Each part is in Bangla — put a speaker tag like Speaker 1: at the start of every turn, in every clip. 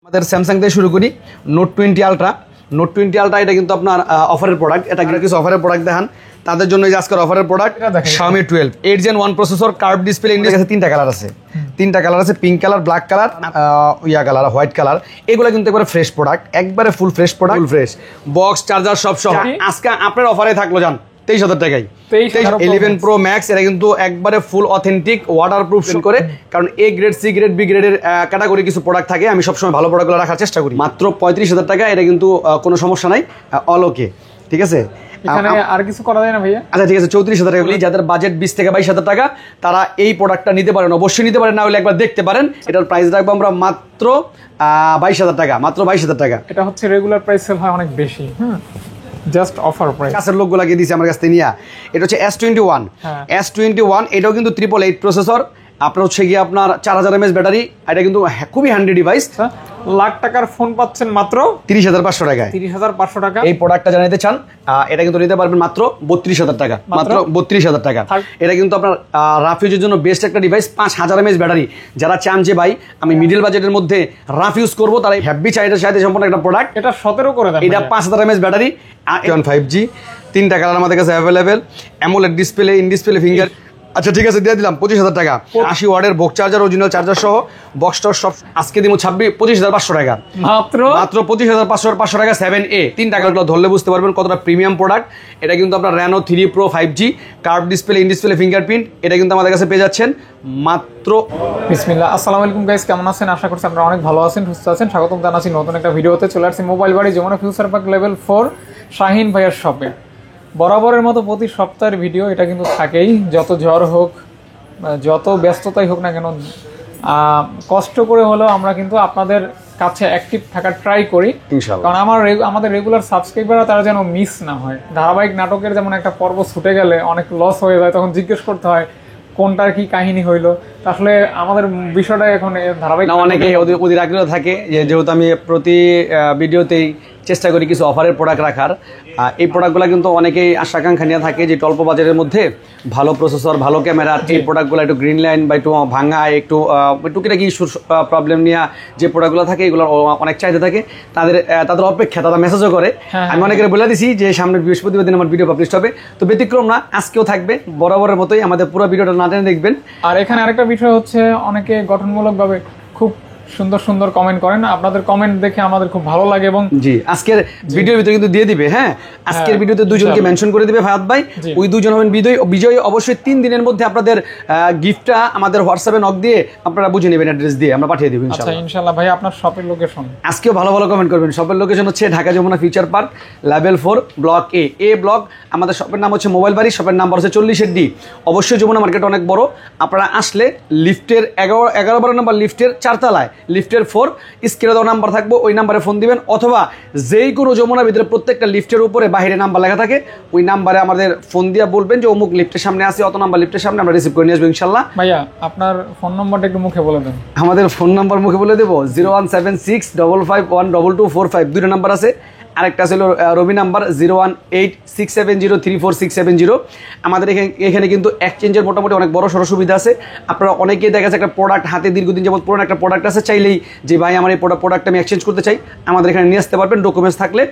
Speaker 1: আমাদের স্যামসাং থেকে শুরু করি। Note 20 ultra. নোট 20 আলট্রা এটা কিন্তু আপনার অফারের প্রোডাক্ট। এটা কিছু অফারের প্রোডাক্ট দেখান তাদের জন্য। এই যে আজকের অফারের product Xiaomi 12 8 Gen 1 processor, curve display. ইন্ডিয়ার কাছে তিনটা কালার আছে, pink colour, black colour, colour, white colour. এগুলো কিন্তু একবারে ফ্রেশ প্রোডাক্ট, একবারে full fresh product, full fresh box charger সব সহ। আজকে আপনার অফারে থাকলো জান 23,000 টাকায় 11 Pro Max। এটা কিন্তু একবারে ফুল অথেন্টিক ওয়াটারপ্রুফ করে, কারণ A grade, C grade, B গ্রেডের ক্যাটাগরি কিছু প্রোডাক্ট থাকে। আমি সবসময় ভালো প্রোডাক্টগুলো রাখার চেষ্টা করি। মাত্র 35,000 টাকা। এটা কিন্তু কোনো সমস্যা নাই, অল ওকে, ঠিক আছে।
Speaker 2: আর কিছু করা যায় না ভাইয়া? আচ্ছা
Speaker 1: ঠিক আছে, 34,000 টাকা। যাদের বাজেট 20 থেকে 22,000 টাকা তারা এই প্রোডাক্টটা নিতে পারেন, অবশ্যই নিতে পারেন। না হলে একবার দেখতে পারেন। এটার প্রাইস রাখবো আমরা মাত্র 22,000 টাকা, মাত্র 22,000 টাকা।
Speaker 2: এটা হচ্ছে রেগুলার প্রাইস সেল হয় অনেক বেশি, জাস্ট অফার প্রাইস।
Speaker 1: কাছের লোকগুলো লাগিয়ে দিয়েছে আমার কাছ থেকে নিয়ে। এটা হচ্ছে S21। S21 এটাও কিন্তু 888 প্রসেসর। আপনার হচ্ছে গিয়ে আপনার 4000 mAh ব্যাটারি। এটা কিন্তু খুবই হ্যান্ডি ডিভাইস।
Speaker 2: লাখ টাকার ফোন পাচ্ছেন মাত্র
Speaker 1: 30,500 টাকায়।
Speaker 2: 30,500 টাকা।
Speaker 1: এই প্রোডাক্টটা জানাতে চান, এটা কিন্তু নিতে পারবেন মাত্র 32,000 টাকা, মাত্র 32,000 টাকা। এটা কিন্তু আপনার রাফ ইউজের জন্য বেস্ট একটা ডিভাইস। 5000 mAh battery. যারা চান যে ভাই আমি মিডল বাজেটের মধ্যে রাফ ইউজ করবো, তারা হ্যাভি চাহিদার সাথে সম্পূর্ণ একটা প্রোডাক্ট।
Speaker 2: এটা 17 করে দেন।
Speaker 1: এটা 5000 mAh ব্যাটারি, 5G, 3টা কালার আমাদের কাছে available. AMOLED display, in display finger. আচ্ছা ঠিক আছে, দিয়ে দিলাম 25,000 টাকা। 80 ওয়াটের বক্স চার্জার, অরিজিনাল চার্জার সহ বক্সটা সব আজকে দিব 25,500 টাকা, মাত্র 25,500 টাকা। 7A 3 টাকাগুলো ধরলে বুঝতে পারবেন কতটা প্রিমিয়াম প্রোডাক্ট। এটা কিন্তু আপনার Reno 3 Pro 5G, curve display, in display fingerprint. এটা কিন্তু আমাদের কাছে পেয়ে যাচ্ছেন মাত্র।
Speaker 2: বিসমিল্লাহ, আসসালামু আলাইকুম গাইস, কেমন আছেন? আশা করছি আপনারা অনেক ভালো আছেন, সুস্থ আছেন। স্বাগতম জানাচ্ছি নতুন একটা ভিডিওতে। চলে আসছি মোবাইল বাড়ি Jamuna future park level 4 Shahin ভাইয়ার শপে। বরাবরের মতো প্রতি সপ্তাহের ভিডিও এটা কিন্তু থাকেই, যত ঝড় হোক, যত ব্যস্ততাই হোক না কেন, কষ্ট করে হলেও আমরা কিন্তু আপনাদের কাছে অ্যাক্টিভ থাকার ট্রাই করি। কারণ আমাদের রেগুলার সাবস্ক্রাইবাররা তারা যেন মিস না হয়। ধারাবাহিক নাটকের যেমন একটা পর্ব ছুটে গেলে অনেক লস হয়ে যায়, তখন জিজ্ঞেস করতে হয় কোনটার কি কাহিনী হইলো। আসলে আমাদের বিষয়টা এখন ধারাবাহিক
Speaker 1: অনেকে অধীর আগ্রহ থাকে, যেহেতু আমি প্রতি ভিডিওতেই চেষ্টা করি কিছু অফারের প্রোডাক্ট রাখার। এই প্রোডাক্টগুলো কিন্তু অনেকেই আশাকাঙ্ক্ষা নিয়ে থাকে যে অল্প বাজারের মধ্যে ভালো প্রসেসর, ভালো ক্যামেরার এই প্রোডাক্টগুলো একটু গ্রিন লাইন বা একটু ভাঙা, একটু টুকিটাকি প্রবলেম নিয়ে যে প্রোডাক্টগুলো থাকে এগুলো অনেক চাহিদা থাকে। তাদের অপেক্ষা, তারা মেসেজও করে। আমি অনেকের বলে দিছি যে সামনের বৃহস্পতিবার দিন আমার ভিডিও পাবলিশ হবে, তো ব্যতিক্রম না, আজকেও থাকবে বরাবরের মতোই। আমাদের পুরো ভিডিওটা না টেনে দেখবেন।
Speaker 2: আর এখানে আরেকটা বিষয় হচ্ছে, অনেকে গঠনমূলকভাবে খুব সুন্দর সুন্দর কমেন্ট করেন। আপনাদের কমেন্ট দেখে আমাদের খুব ভালো লাগে। এবং
Speaker 1: জি, আজকের ভিডিওর ভিতরে কিন্তু দিয়ে দিবে। হ্যাঁ, আজকের ভিডিওতে দুজনকে মেনশন করে দিবে ফাহাদ ভাই। ওই দুজন হবেন বিজয়ী। অবশ্যই 3 দিনের মধ্যে আপনাদের গিফটটা আমাদের হোয়াটসঅ্যাপে নক দিয়ে আপনারা বুঝে নেবেন, অ্যাড্রেস দিয়ে আমরা পাঠিয়ে দেব ইনশাআল্লাহ।
Speaker 2: আচ্ছা ইনশাআল্লাহ ভাই, আপনার শপের লোকেশন
Speaker 1: আজকেও ভালো ভালো কমেন্ট করবেন। শপের লোকেশন হচ্ছে Dhaka Jamuna future park level 4 block A block. আমাদের শপের নাম হচ্ছে মোবাইল বাড়ি। শপের নাম্বার হচ্ছে 40D। অবশ্যই যমুনা মার্কেট অনেক বড়। আপনারা আসলে লিফটের 11-12 নম্বর লিফটের 4 তলায়, লিফটের 4 স্ক্রিনে দেওয়া নাম্বার থাকবো, ওই নাম্বারে ফোন দিবেন। অথবা যেই কোনো যমুনার ভিতরে প্রত্যেকটা লিফটের উপরে বাইরে নাম্বার লেখা থাকে, ওই নাম্বারে আমাদের ফোন দিয়ে বলবেন যে অমুক লিফটের সামনে আছে, অত নাম্বার লিফটের সামনে, আমরা রিসিভ করে নিয়ে আসবো ইনশাল্লাহ।
Speaker 2: ভাইয়া আপনার ফোন নাম্বারটা একটু মুখে বলে দেন।
Speaker 1: আমাদের ফোন নাম্বার মুখে বলে দেবো 01765512245। 2টা নাম্বার আছে। আরেকটা ছিল রবি নাম্বার 01867034670। আমাদের এখানে কিন্তু এক্সচেঞ্জের মোটামুটি অনেক বড় সড়ো সুবিধা আছে। আপনারা অনেকেই দেখা যাচ্ছে একটা প্রোডাক্ট হাতে দীর্ঘদিন যাবত পুরনো একটা প্রোডাক্ট আছে, চাইলেই যে ভাই আমার এই প্রোডাক্টটা আমি এক্সচেঞ্জ করতে চাই, আমাদের এখানে নিয়ে আসতে পারবেন ডকুমেন্টস থাকলে।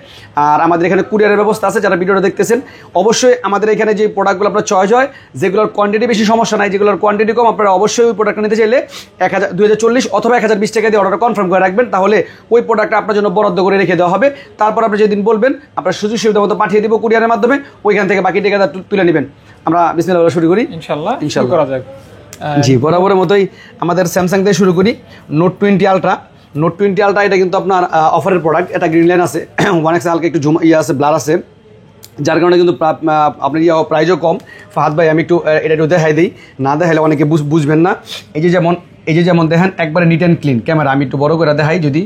Speaker 1: আর আমাদের এখানে কুরিয়ারের ব্যবস্থা আছে। যারা ভিডিওটা দেখতেছেন অবশ্যই আমাদের এখানে যে প্রোডাক্টগুলো আপনার চয়েস হয়, যেগুলোর কোয়ান্টিটি বেশি সমস্যা নাই, যেগুলোর কোয়ান্টিটি কম, আপনারা অবশ্যই ওই প্রোডাক্টটা নিতে চাইলে 2040 অথবা 1020 টাকা দিয়ে অর্ডারটা কনফার্ম করে রাখবেন। তাহলে ওই প্রোডাক্টটা আপনার জন্য বরাদ্দ করে রেখে দেওয়া হবে। তারপর আপনি যেদিন বলবেন আপনার সুযোগ সুবিধা মতো পাঠিয়ে দিব কুরিয়ারের মাধ্যমে। ওইখান থেকে বাকি টাকাটা তুলে নেবেন। আমরা বিসমিল্লাহ শুরু করি
Speaker 2: ইনশাআল্লাহ করা যাক।
Speaker 1: জি, বরাবরের মতোই আমাদের স্যামসাং থেকে শুরু করি। Note 20 ultra. নোট 20 আলট্রা এটা কিন্তু আপনার অফারের প্রোডাক্ট। এটা গ্রিন লাইন আছে, 1x হালকা একটু আছে, ব্লার আছে, যার কারণে কিন্তু আপনার প্রাইসও কম। ফাহাদ ভাই আমি এটা একটু দেখাই দিই, না দেখাইলে অনেকে বুঝবেন না। এই যে যেমন দেখেন একবারে নিট অ্যান্ড ক্লিন ক্যামেরা। আমি একটু বড় করে দেখাই যদি,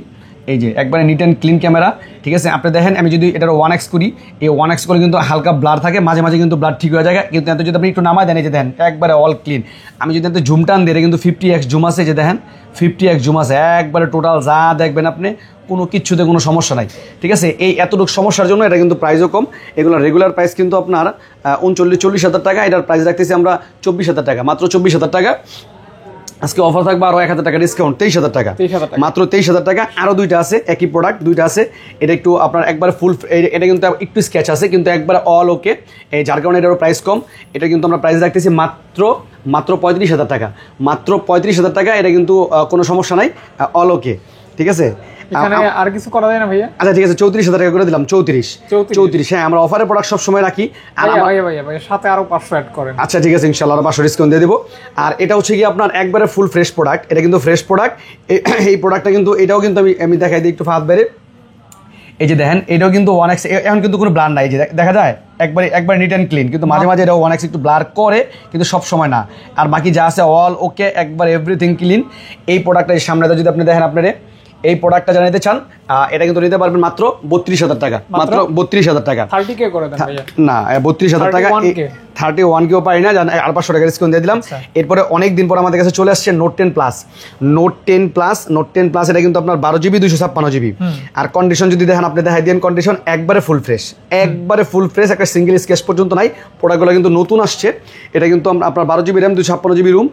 Speaker 1: এই যে একবারে নিট অ্যান্ড ক্লিন ক্যামেরা, ঠিক আছে। আপনি দেখেন আমি যদি এটার 1x করি, এই 1x করে কিন্তু হালকা ব্লার থাকে, মাঝে মাঝে কিন্তু ব্লার ঠিক হয়ে যায়। কিন্তু এত যদি আপনি একটু নামায় দেন, এই যে দেখেন একবারে অল ক্লিন। আমি যদি এত জুম টান দিই, এটা কিন্তু 50x জুম আছে, যে দেখেন 50x জুম আছে। একবারে টোটাল যা দেখবেন আপনি কোনো কিচ্ছুতে কোনো সমস্যা নাই, ঠিক আছে। এই এতটুকু সমস্যার জন্য এটা কিন্তু প্রাইসও কম। এগুলো রেগুলার প্রাইস কিন্তু আপনার 39-40 হাজার টাকা। এটার প্রাইস রাখতেছি আমরা 24,000 টাকা, মাত্র 24,000 টাকা। আজকে অফার থাকবে আরো 1000 টাকা ডিসকাউন্ট, 23000 টাকা,
Speaker 2: 23,000 টাকা।
Speaker 1: মাত্র 23000 টাকা। আরো দুইটা আছে, একই প্রোডাক্ট দুইটা আছে। এটা একটু আপনার একবার ফুল, এটা কিন্তু একটু স্কেচ আছে কিন্তু একবার অল ওকে, যার কারণে এটারও প্রাইস কম। এটা কিন্তু আমরা প্রাইস রাখতেছি মাত্র 35,000 টাকা, মাত্র 35,000 টাকা। এটা কিন্তু কোনো সমস্যা নাই, অল ওকে, ঠিক আছে।
Speaker 2: এখানে আর কিছু করা যায় না ভাইয়া?
Speaker 1: আচ্ছা ঠিক আছে, 34,000 টাকা করে দিলাম। 34, হ্যাঁ আমরা অফারের প্রোডাক্ট সব সময় রাখি। আর
Speaker 2: ভাইয়া সাথে আরো 500 অ্যাড করেন।
Speaker 1: আচ্ছা ঠিক আছে, ইনশাআল্লাহ আরো 500 ডিসকাউন্ট দিয়ে দেবো। আর এটা হচ্ছে কি আপনার একবারে ফুল ফ্রেশ প্রোডাক্ট, এটা কিন্তু ফ্রেশ প্রোডাক্ট। এই প্রোডাক্টটা কিন্তু এটাও কিন্তু আমি দেখাই দিই একটু ফাঁদ বেড়ে। এই যে দেখেন, এটাও কিন্তু 1x, এখন কিন্তু কোনো ব্লার নাই, যে দেখা যায় একবার নিট অ্যান্ড ক্লিন, কিন্তু মাঝে মাঝে এটা 1x একটু ব্লার করে, কিন্তু সব সময় না। আর বাকি যা আছে অল ওকে, একবার এভরিথিং ক্লিন। এই প্রোডাক্টটা সামনে যদি আপনি দেখেন, আপনার এই প্রোডাক্টটা জানাতে চান, এটা কিন্তু নিতে পারবেন মাত্র 32,000 টাকা, মাত্র 32,000 টাকা।
Speaker 2: 30K করে দেন ভাইয়া?
Speaker 1: না, 32,000 টাকা, 31K পাই না, আর 500 টাকা ডিসকাউন্ট দিয়ে দিলাম। এরপরে অনেক দিন পর আমাদের কাছে চলে আসছে নোট 10 প্লাস। নোট 10 প্লাস এটা কিন্তু আপনার 12GB 256GB। আর কন্ডিশন যদি দেখেন, আপনি দেখাই দিন কন্ডিশন একবারে ফুল ফ্রেশ, একবারে ফুল ফ্রেশ, একটা সিঙ্গেল স্কেচ পর্যন্ত নাই। প্রোডাক্টগুলো কিন্তু নতুন আসছে। এটা কিন্তু আপনার 12GB RAM, 256GB room,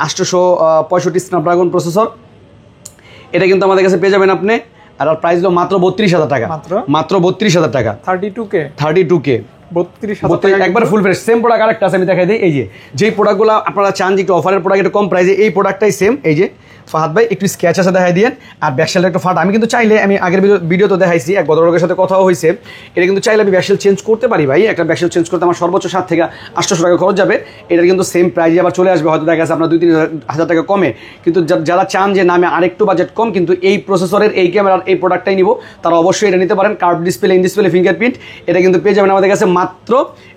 Speaker 1: 865 Snapdragon processor. এটা কিন্তু আমাদের কাছে পেয়ে যাবেন আপনি। আর প্রাইস হলো মাত্র 32,000 টাকা, মাত্র 32,000 টাকা।
Speaker 2: 32K
Speaker 1: 32,000 একবার ফুল ফ্রেশ। সেম প্রোডাক্ট আরেকটা আছে, আমি দেখাই দিই। এই যেই প্রোডাক্টগুলো আপনারা চান যে একটু অফারের প্রোডাক্ট একটু কম প্রাইসে, এই প্রোডাক্টটাই সেম। এই যে ফাহাদ ভাই একটু স্কেচ আছে দেখাই দিয়েন, আর ব্যাকশেলটা একটু ফাট। আমি কিন্তু চাইলে, আমি আগের ভিডিও তো দেখাইছি, এক ভদ্রলোকের সাথে কথাও হয়েছে, এটা কিন্তু চাইলে আমি ব্যাকশেল চেঞ্জ করতে পারি ভাই। একটা ব্যাকশেল চেঞ্জ করতে আমার সর্বোচ্চ 7 থেকে 800 টাকা খরচ যাবে। এটার কিন্তু সেম প্রাইসে আবার চলে আসবে, হয়তো দেখা গেছে আপনার 2-3 হাজার টাকা কমে। কিন্তু যারা চান যে না আমি আরেকটু বাজেট কম, কিন্তু এই প্রসেসরের, এই ক্যামেরার, এই প্রোডাক্টটাই নিব, তারা অবশ্যই এটা নিতে পারেন। Curve display, in display, fingerprint, এটা কিন্তু পেয়ে যাবেন আমাদের কাছে মাত্র,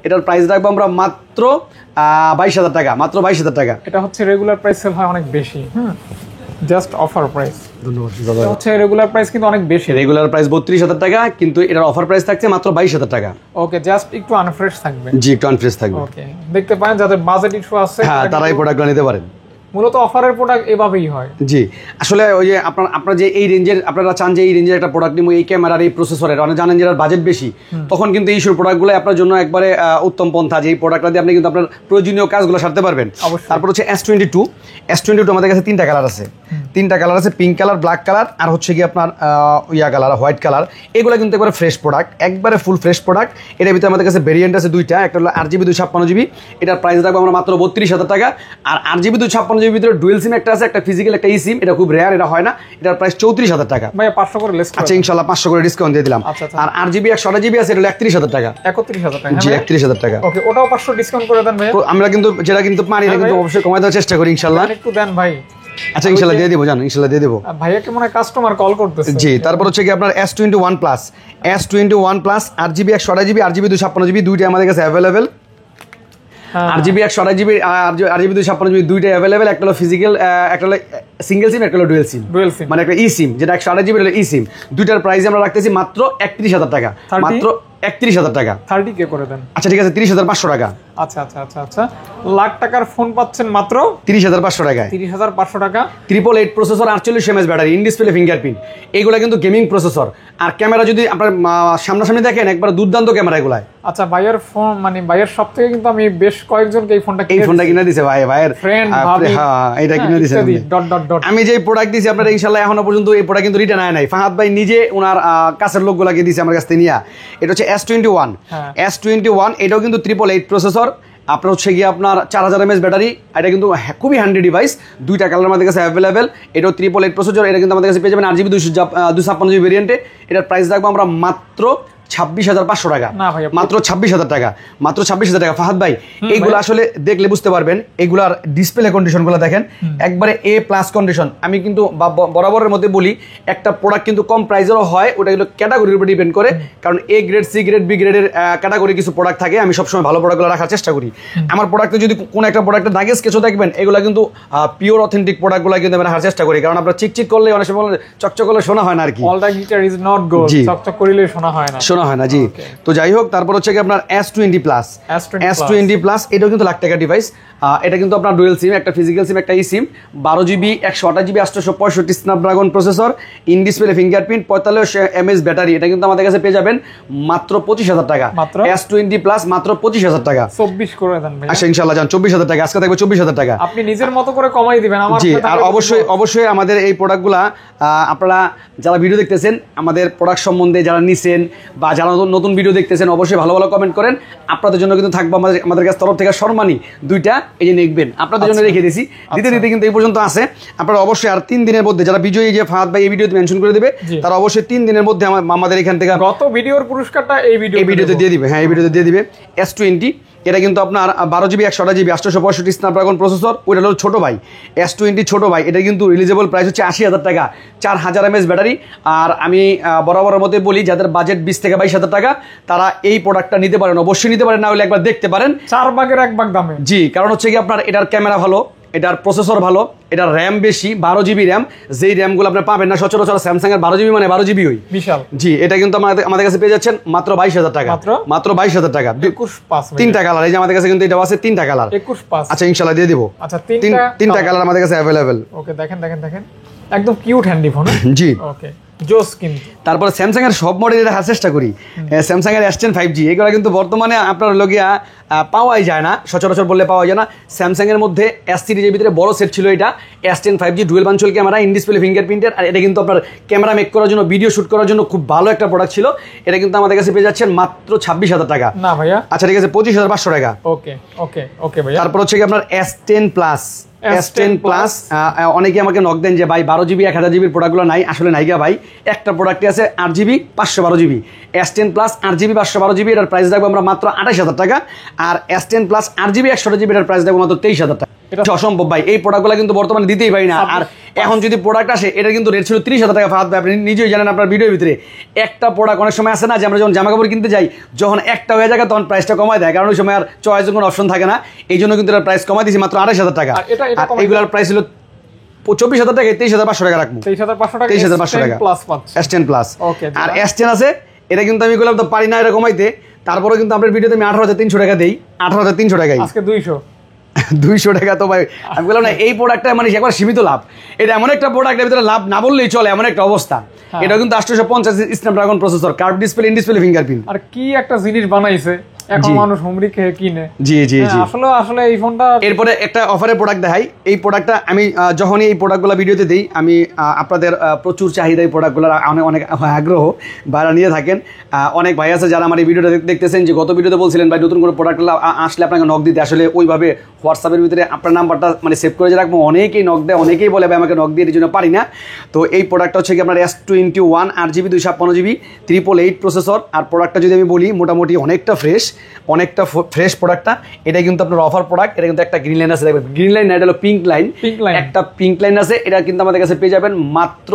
Speaker 1: এটার প্রাইস রাখবো আমরা মাত্র 22,000 টাকা, মাত্র 22,000 টাকা।
Speaker 2: এটা হচ্ছে রেগুলার প্রাইস সেল হয় অনেক বেশি, জাস্ট অফার প্রাইস।
Speaker 1: ধন্যবাদ।
Speaker 2: হচ্ছে রেগুলার প্রাইস কিন্তু অনেক বেশি,
Speaker 1: রেগুলার প্রাইস 32,000 টাকা, কিন্তু এটার অফার প্রাইস থাকছে মাত্র 22,000 টাকা।
Speaker 2: ওকে, জাস্ট একটু আনফ্রেশ থাকবে।
Speaker 1: জি, একটু আনফ্রেশ থাকবে।
Speaker 2: ওকে, দেখতে পারেন যাদের বাজেট ইস্যু আছে,
Speaker 1: হ্যাঁ, তারা এই প্রোডাক্টগুলো নিতে পারেন।
Speaker 2: মূলত অফারের প্রোডাক্ট এভাবেই হয়।
Speaker 1: জি, আসলে ওই যে আপনার যে এই রেঞ্জের, আপনারা চান যে এই রেঞ্জের একটা প্রোডাক্ট নিব, এই ক্যামেরার, এই প্রসেসরের, অনেক জানেন যে বাজেট বেশি, তখন কিন্তু এই প্রোডাক্টগুলো আপনার জন্য একবারে উত্তম পন্থা, যে এই প্রোডাক্টটা দিয়ে আপনি কিন্তু আপনার প্রয়োজনীয় কাজগুলো সারতে পারবেন। তারপর হচ্ছে S22 আমাদের কাছে 3টা কালার আছে, 3টা কালার আছে, পিঙ্ক কালার, ব্ল্যাক কালার, আর হচ্ছে কি আপনার কালার, হোয়াইট কালার। এগুলো কিন্তু একবারে ফ্রেশ প্রোডাক্ট, একবারে ফুল ফ্রেশ প্রোডাক্ট। এটার ভিতরে আমাদের কাছে ভেরিয়েন্ট আছে 2টা, একটা হলো 8GB 256GB, এটার প্রাইস রাখবো আমরা মাত্র 32,000 টাকা। আর 8GB 256GB ভিতরে ডুয়েল সিম একটা আছে, একটা ফিজিক্যাল, একটা ই সিম, এটা খুব রেয়ার, এটা হয় না। এটার প্রাইস 34,000 টাকা।
Speaker 2: ভাই 500 করে লেস।
Speaker 1: আচ্ছা, ইনশাআল্লাহ 500 করে ডিসকাউন্ট দিয়ে দিলাম। আর 8GB 128GB আছে, এটা হলো 31,000 টাকা।
Speaker 2: 31,000 টাকা,
Speaker 1: জি 31,000 টাকা।
Speaker 2: ওকে, ওটাও 500 ডিসকাউন্ট করে দেন ভাই।
Speaker 1: আমরা কিন্তু যেটা কিন্তু পারি না, কিন্তু অবশ্যই কমায় দেওয়ার চেষ্টা করি ইনশাআল্লাহ।
Speaker 2: একটু দেন ভাই।
Speaker 1: আচ্ছা, ইনশাআল্লাহ দিয়ে দেব, জান, ইনশাআল্লাহ দিয়ে দেব।
Speaker 2: ভাইয়াকে মনে হয় কাস্টমার কল করতেছে।
Speaker 1: জি, তারপর হচ্ছে কি আপনার S21 plus, 8GB 128GB, 8GB 256GB, দুইটা আমাদের কাছে available. 8GB 128GB, 8GB 256GB, দুইটা অ্যাভেলেবেল। একটা হলো ফিজিক্যাল, একটা হলো সিঙ্গেল সিম, একটা হলো ডুয়েল সিম, মানে একটা ই সিম, যেটা 128GB হলো ই সিম। দুইটার প্রাইস আমরা রাখতেছি মাত্র 31,000 টাকা, মাত্র 31,000 টাকা।
Speaker 2: 30K করে দেন।
Speaker 1: আচ্ছা ঠিক আছে, 30,500 টাকা।
Speaker 2: আচ্ছা আচ্ছা আচ্ছা আচ্ছা, লাখ টাকার ফোন পাচ্ছেন মাত্র
Speaker 1: 30,500 টাকায়।
Speaker 2: 30,500 টাকা।
Speaker 1: 888 processor, 48 mAh battery, in display fingerprint. এগুলো কিন্তু গেমিং প্রসেসর। আর ক্যামেরা যদি আপনার সামনাসামনি দেখেন, একবার দুর্দান্ত ক্যামেরা এগুলাই।
Speaker 2: আচ্ছা, ভাইয়ের ফোন, মানে ভাইয়ের সব থেকে কিন্তু আমি বেশ কয়েকজনকে এই ফোনটা কিনে
Speaker 1: দিছে ভাইয়ের
Speaker 2: ফ্রেন্ড, ভাবি,
Speaker 1: হ্যাঁ, এটা কিনে দিছে। আমি যে প্রোডাক্ট দিছি আপনারা, ইনশাআল্লাহ এখনো পর্যন্ত এই প্রোডাক্ট কিন্তু রিটার্ন আয় নাই। ফাহাদ ভাই নিজে ওনার কাছের লোকগুলাকে দিছে আমার কাছ থেকে নিয়ে। এটা হচ্ছে S21, এটাও কিন্তু 888 প্রসেসর। আপনার হচ্ছে গিয়ে আপনার 4000 mAh ব্যাটারি। এটা কিন্তু খুবই হ্যান্ডি ডিভাইস। দুইটা কালার আমাদের কাছে অ্যাভেলেবেল। এটাও 888 প্রসেসর। এটা কিন্তু আমাদের কাছে পেয়ে যাবেন 8GB 256GB ভেরিয়েন্টে। এটার প্রাইস রাখবো আমরা মাত্র 26,500 টাকা, মাত্র 26,000 টাকা, মাত্র 26,000 টাকা। ফাহাদ ভাই, এইগুলো আসলে দেখলে বুঝতে পারবেন, এগুলার ডিসপ্লে কন্ডিশনগুলো দেখেন, একবারে A+ কন্ডিশন। আমি কিন্তু বরাবরের মধ্যে বলি, একটা প্রোডাক্ট কিন্তু কম প্রাইসেরও হয়, ওটা কিন্তু ক্যাটাগরির উপর ডিপেন্ড করে। কারণ A grade, C grade, B গ্রেডের ক্যাটাগরি কিছু প্রোডাক্ট থাকে। আমি সবসময় ভালো প্রোডাক্টগুলো রাখার চেষ্টা করি। আমার প্রোডাক্টে যদি কোনো একটা প্রোডাক্টের দাগে স্কেচও দেখবেন, এগুলো কিন্তু পিওর অথেন্টিক প্রোডাক্টগুলো কিন্তু আমি রাখার চেষ্টা করি। কারণ আপনার চিকচিক করলে, অনেক সময় চকচক করলে শোনা হয় না আর কি।
Speaker 2: All the glitter is not gold, চকচক করলে শোনা হয় না।
Speaker 1: তুলনা হয় না জি। তো যাই হোক, তারপর হচ্ছে কি আপনার S20 প্লাস, S20 প্লাস এটাও কিন্তু লাখ টাকা ডিভাইস। এটা কিন্তু আপনার ডুয়েল সিম, একটা ফিজিক্যাল সিম, একটা ই সিম, 12GB 128GB 865 Snapdragon processor, in display fingerprint, 45 mAh battery. এটা কিন্তু আমাদের কাছে পেয়ে যাবেন মাত্র 25,000 টাকা। S20 প্লাস মাত্র 25,000 টাকা।
Speaker 2: 24 করে দেন ভাই।
Speaker 1: আচ্ছা ইনশাআল্লাহ জান 24,000 টাকা, আজকে থাকবে 24,000 টাকা।
Speaker 2: আপনি নিজের মতো করে কমাই দিবেন আমার।
Speaker 1: জি, আর অবশ্যই আমাদের এই প্রোডাক্টগুলা আপনারা যারা ভিডিও দেখতেছেন, আমাদের প্রোডাক্ট সম্বন্ধে যারা নিছেন বা যারা নতুন ভিডিও দেখতেছেন, অবশ্যই ভালো ভালো কমেন্ট করেন। আপনাদের জন্য কিন্তু থাকবো আমাদের কাছ তরফ থেকে সম্মানী দুইটা, এই যে দেখবেন আপনাদের জন্য রেখে দিয়েছি। দিতে কিন্তু এই পর্যন্ত আছে। আপনারা অবশ্যই আর 3 দিনের মধ্যে যারা বিজয়ী, যে ফাহাদ ভাই এই ভিডিওতে মেনশন করে দেবে, তারা অবশ্যই 3 দিনের মধ্যে আমাদের এখান থেকে
Speaker 2: গত ভিডিওর পুরস্কারটা এই
Speaker 1: ভিডিওতে দিয়ে দিবে। হ্যাঁ, এই ভিডিওতে দিয়ে দিবে। S20 এটা কিন্তু আপনার 12GB 128GB 865 স্ন্যাপড্রাগন প্রসেসর, ওইটা হলো ছোটো ভাই। S20 ছোটো ভাই, এটা কিন্তু রিলিজেবল প্রাইস হচ্ছে 80,000 টাকা, 4000 mAh ব্যাটারি। আর আমি বরাবরের মধ্যে বলি, যাদের বাজেট 20 থেকে 22,000 টাকা, তারা এই প্রোডাক্টটা নিতে পারেন, অবশ্যই নিতে পারেন, না হলে একবার দেখতে পারেন।
Speaker 2: 4 ভাগের 1 ভাগ দামে।
Speaker 1: জি, কারণ হচ্ছে কি আপনার এটার ক্যামেরা ভালো, এটার প্রসেসর ভালো, এটার র্যাম বেশি, 12GB র্যাম। যেই র্যামগুলো আপনি পাবেন না সচরাচর স্যামসাং এর 12GB মানে 12GB ওই
Speaker 2: বিশাল।
Speaker 1: জি, এটা কিন্তু আমাদের কাছে পেয়ে যাচ্ছেন মাত্র 22,000 টাকা, মাত্র 22,000 টাকা।
Speaker 2: 21.5
Speaker 1: তিনটা কালার, এই যে আমাদের কাছে কিন্তু এটা আছে 3টা কালার।
Speaker 2: 21.5।
Speaker 1: আচ্ছা ইনশাআল্লাহ দিয়ে দিব।
Speaker 2: আচ্ছা,
Speaker 1: তিনটা কালার আমাদের কাছে अवेलेबल।
Speaker 2: ওকে, দেখেন একদম কিউট হ্যান্ডি ফোন।
Speaker 1: জি
Speaker 2: ওকে, জোস। কিন্তু
Speaker 1: তারপরে স্যামসাং এর সব মডেল এটা চেষ্টা করি। স্যামসাং এর S10 5G এগুলো কিন্তু বর্তমানে আপনার লগিয়া পাওয়াই যায় না, সচরাচর বললে পাওয়া যায় না। স্যামসাং এর মধ্যে S সিরিজের ভিতরে বড় সেট ছিল এটা, S10 5G ডুয়েল বাঞ্চল ক্যামেরা, ইন ডিসপ্লে ফিঙ্গারপ্রিন্টের। আর এটা কিন্তু আপনার ক্যামেরা মেক করার জন্য, ভিডিও শুট করার জন্য খুব ভালো একটা প্রোডাক্ট ছিল। এটা কিন্তু আমাদের কাছে পেয়ে যাচ্ছেন মাত্র 26,000 টাকা।
Speaker 2: না ভাইয়া,
Speaker 1: আচ্ছা ঠিক আছে, 25,500 টাকা।
Speaker 2: ওকে ওকে ওকে ভাইয়া।
Speaker 1: তারপর হচ্ছে কি আপনার S10 প্লাস, S10 প্লাস। অনেকে আমাকে নক দেন যে ভাই 12GB 1000GB প্রোডাক্টগুলো নাই, আসলে নাইগা ভাই। একটা প্রোডাক্টই আছে 8GB 512GB, S10 plus 8GB 512GB। এটার প্রাইস রাখবো আমরা মাত্র 28,000 টাকা। আর S10 প্লাস 8GB 128GB এটার প্রাইস রাখবো মাত্র 23,000 টাকা। এটা অসম্ভব ভাই, এই প্রোডাক্টগুলো কিন্তু বর্তমানে দিতেই পারি না। আর এখন যদি প্রোডাক্ট আসে, এটা কিন্তু রেট ছিল 30,000 টাকা। ফাহাদ ভাই আপনি নিজেই জানেন আপনার ভিডিওর ভিতরে, একটা প্রোডাক্ট অনেক সময় আসে না যে আমরা যখন জামা কাপড় কিনতে যাই, যখন একটা হয়ে যায় তখন প্রাইসটা কমায় দেয়, কারণ ওই সময় আর চয়েসের কোনো অপশন থাকে না। এই জন্য কিন্তু এটার প্রাইস কমাই দিয়েছি মাত্র 28,000 টাকা। আর এইগুলোর প্রাইস ছিল 24,000 টাকা, 23,500 টাকা রাখবো। 23,500 টাকা S10 প্লাস। আর S10 আছে, এটা কিন্তু আমি বললাম তো পারি না এটা কমাইতে, তারপরে কিন্তু আপনার ভিডিওতে আমি 18,300 টাকা দেই, 18,300 টাকায়।
Speaker 2: আজকে
Speaker 1: 200 টাকা তো ভাই আমি বললাম না, এই প্রোডাক্টটা মানে একবার সীমিত লাভ। এটা এমন একটা প্রোডাক্টের ভিতরে লাভ না বললেই চলে, এমন একটা অবস্থা। এটা কিন্তু 850 Snapdragon processor, curve display, in display fingerprint.
Speaker 2: আর কি একটা জিনিস বানাইছে, এখন মানুষ হুমড়ি খেয়ে কিনে।
Speaker 1: জি জি জি,
Speaker 2: আসলে এই ফোনটা। এরপরে
Speaker 1: একটা অফারের প্রোডাক্ট দেখাই। এই প্রোডাক্টটা আমি যখনই এই প্রোডাক্টগুলো ভিডিওতে দিই, আমি আপনাদের প্রচুর চাহিদা এই প্রোডাক্টগুলোর, অনেক আগ্রহ ভাইরা নিয়ে থাকেন। অনেক ভাই আছে যারা আমার এই ভিডিওটা দেখতেছেন, যে গত ভিডিওতে বলছিলেন ভাই নতুন করে প্রোডাক্টগুলো আসলে আপনাকে নক দিতে। আসলে ওইভাবে হোয়াটসঅ্যাপের ভিতরে আপনার নাম্বারটা মানে সেভ করে রাখবো, অনেকেই নক দেয়, অনেকেই বলে ভাই আমাকে নক দিয়ে, এর জন্য পারি না। তো এই প্রোডাক্টটা হচ্ছে কি আপনার S21 8GB 256GB 888 প্রসেসর। আর প্রোডাক্টটা যদি আমি বলি, মোটামুটি অনেকটা ফ্রেশ প্রোডাক্টটা। এটা কিন্তু আপনার অফার প্রোডাক্ট। এটা কিন্তু একটা গ্রিন লাইন আছে, দেখবেন গ্রিন লাইন না, এটা হলো পিঙ্ক লাইন। একটা পিঙ্ক লাইন আছে, এটা কিন্তু আমাদের কাছে পেয়ে যাবেন মাত্র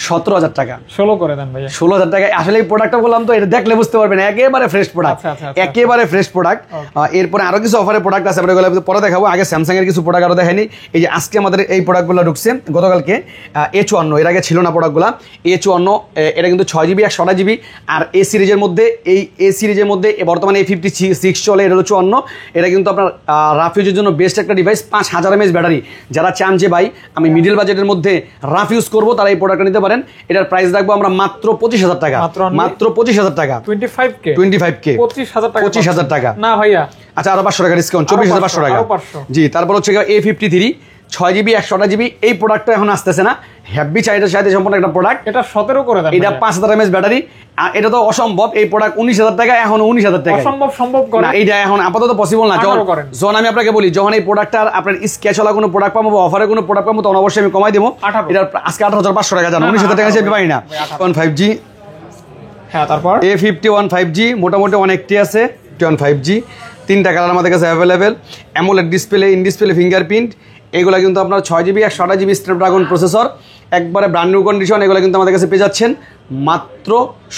Speaker 1: 17,000 টাকা।
Speaker 2: 16 করে দেন ভাইয়া।
Speaker 1: 16,000 টাকা। আসলে এই প্রোডাক্টটা বললাম তো, এটা দেখলে বুঝতে পারবেন একেবারে ফ্রেশ প্রোডাক্ট, একেবারে ফ্রেশ প্রোডাক্ট। এরপরে আরো কিছু অফারের প্রোডাক্ট আছে, আমরা পরে দেখাবো। আগে স্যামসাং এর কিছু প্রোডাক্ট আরো দেখাইনি। এই যে আজকে আমাদের এই প্রোডাক্টগুলো ঢুকছে গতকালকে, A54, এর আগে ছিল না প্রোডাক্টগুলো। A54 এটা কিন্তু 6GB 128GB। আর এ সিরিজের মধ্যে বর্তমানে A56 চলে, এটা হলো 54। এটা কিন্তু আপনার রাফ ইউজের জন্য বেস্ট একটা ডিভাইস, 5000 mAh ব্যাটারি। যারা চান যে ভাই আমি মিডল বাজেটের মধ্যে রাফ ইউজ করবো, তারা এই প্রোডাক্টটা নিতে পারেন। এটার প্রাইস রাখবো আমরা মাত্র 25,000 টাকা, মাত্র 25,000 টাকা। 25K 25,000 টাকা
Speaker 2: না ভাইয়া।
Speaker 1: আচ্ছা আরো 500 টাকা ডিসকাউন্ট, 24,500 টাকা। জি, তারপর হচ্ছে A53 6GB 128GB। এই প্রোডাক্টটা এখন আসতেছে না, হ্যাপি চাহিদা সম্পন্ন একটা প্রোডাক্ট।
Speaker 2: এটা 17 করে দেন।
Speaker 1: এটা 5000 mAh ব্যাটারি। আর এটা তো অসম্ভব, এই প্রোডাক্ট 19,000 টাকা, এখন 19,000 টাকা।
Speaker 2: সম্ভব করে
Speaker 1: এইটা এখন আপাতত পসিবল না। যখন আমি আপনাকে বলি, যখন এই প্রোডাক্টটার আপনার স্কেচ ওয়ালা কোনো প্রোডাক্ট পাবো বা অফারে কোনো প্রোডাক্ট পাবো, তখন অবশ্যই আমি কমাই দেবো। এটা আজকে 18,500 টাকা, জানো 19,000 টাকা হিসেবে পাই না। 5G,
Speaker 2: হ্যাঁ তারপর
Speaker 1: A51 5G মোটামুটি অনেকটি আছে। 5G 3টা কালার আমাদের কাছে available. AMOLED display, in display fingerprint. এগুলো কিন্তু আপনার 6GB 128GB স্ন্যাপড্রাগন প্রসেসর, একবারে ব্র্যান্ড নিউ কন্ডিশন। এগুলো কিন্তু আমাদের কাছে পেয়ে যাচ্ছেন মাত্র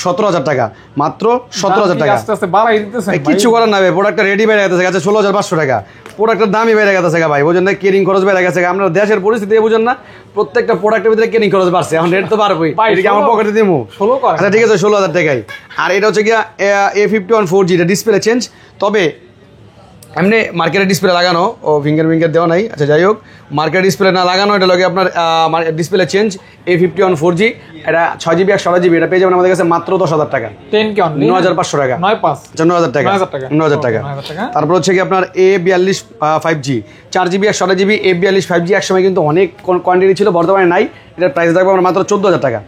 Speaker 1: 17,000 টাকা, মাত্র 17,000 টাকা।
Speaker 2: আস্তে আস্তে বাড়াই দিতেছেন ভাই।
Speaker 1: কিছু করার না ভাই, প্রোডাক্টটা রেডি বেড়ে গেছে, 16,500 টাকা। প্রোডাক্টের দামই বেড়ে গেছে ভাই, বুঝেন না? কেরিং খরচ বেড়ে গেছে, আমরা দেশের পরিস্থিতি বুঝেন না, প্রত্যেকটা প্রোডাক্টের ভিতরে কেরিং খরচ বাড়ছে। এখন রেট তো বাড়বেই, এটা আমার পকেটে দিমু
Speaker 2: 16 করে।
Speaker 1: আচ্ছা ঠিক আছে, 16,000 টাকাই। আর এটা হচ্ছে গিয়া A51 4G, এটা ডিসপ্লে চেঞ্জ, তবে এমনি মার্কেটের ডিসপ্লে লাগানো, ও ফিঙ্গার দেওয়া নাই। আচ্ছা যাই হোক, মার্কেট ডিসপ্লে না লাগানো, এটা লগে আপনার ডিসপ্লে চেঞ্জ A51 4G, এটা 6GB 128GB, এটা পেয়ে যাবেন আমাদের কাছে মাত্র 10,000 টাকা,
Speaker 2: 10 কে অনলি
Speaker 1: 9,500 টাকা,
Speaker 2: 9.5
Speaker 1: 9,000 টাকা, 9,000 টাকা। তারপর হচ্ছে কি আপনার A42 5G, 4GB 128GB A42 5G, একসময় কিন্তু অনেক কোয়ান্টিটি ছিল, বর্তমানে নাই। এটার প্রাইস থাকবে আমরা মাত্র 14,000 টাকা,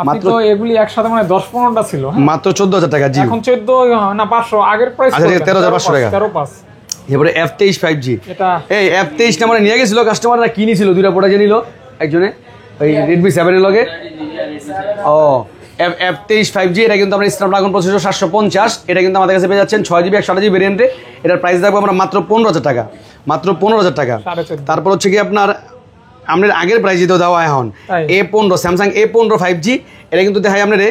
Speaker 2: মাত্র। এগুলি একসাথে মানে 10-15টা ছিল,
Speaker 1: মাত্র 14,000 টাকা। জি
Speaker 2: এখন 14 না 500, আগের প্রাইস
Speaker 1: 13,500 টাকা।
Speaker 2: 13.5।
Speaker 1: এবারে F23 5G,
Speaker 2: এটা
Speaker 1: এই F23 টা মানে নিয়ে গেছিল কাস্টমাররা, কিনেছিল, দুইটা প্রোডাক্ট নিল একজনে, ওই Redmi 7 এর লগে। ও F23 5G, এটা কিন্তু আমরা স্ন্যাপড্রাগন প্রসেসর 750, এটা কিন্তু আমাদের কাছে পেয়ে যাচ্ছেন 6GB 128GB ভেরিয়েন্টে। এটার প্রাইস থাকবে আমরা মাত্র 15,000 টাকা, মাত্র 15,000 টাকা।
Speaker 2: 14.5।
Speaker 1: তারপর হচ্ছে কি আপনার আমাদের আগের প্রাইসে তো দেওয়া এখন A15 স্যামসাং A15 5G, এটা কিন্তু দেখাই আপনার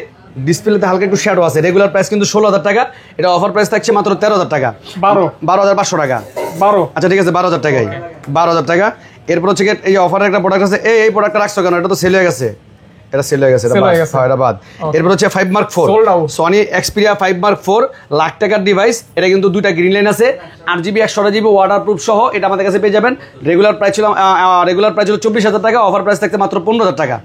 Speaker 1: ডিসপ্লেতে হালকা একটু শ্যাডো আছে। রেগুলার প্রাইস কিন্তু 16,000 টাকা, এটা অফার প্রাইস থাকছে মাত্র 13,000 টাকা, 12,500 টাকা।
Speaker 2: 12,
Speaker 1: আচ্ছা ঠিক আছে, 12,000 টাকাই, 12,000 টাকা। এরপর হচ্ছে এই অফারের একটা প্রোডাক্ট আছে, এই প্রোডাক্টটা রাখছো কেন? এটা তো সেল হয়ে গেছে, এটা সেল হয়ে গেছে, এটা বাদ। এরপর হচ্ছে 5 Mark 4 Sony Xperia 5 Mark 4, lakh টাকার ডিভাইস। এটা কিন্তু দুইটা গ্রিন লাইন আছে, 8GB 128GB ওয়াটারপ্রুফ সহ, এটা আমাদের কাছে পেয়ে যাবেন। রেগুলার প্রাইস ছিল 24,000 টাকা, অফার প্রাইস থাকতে মাত্র 15,000 টাকা,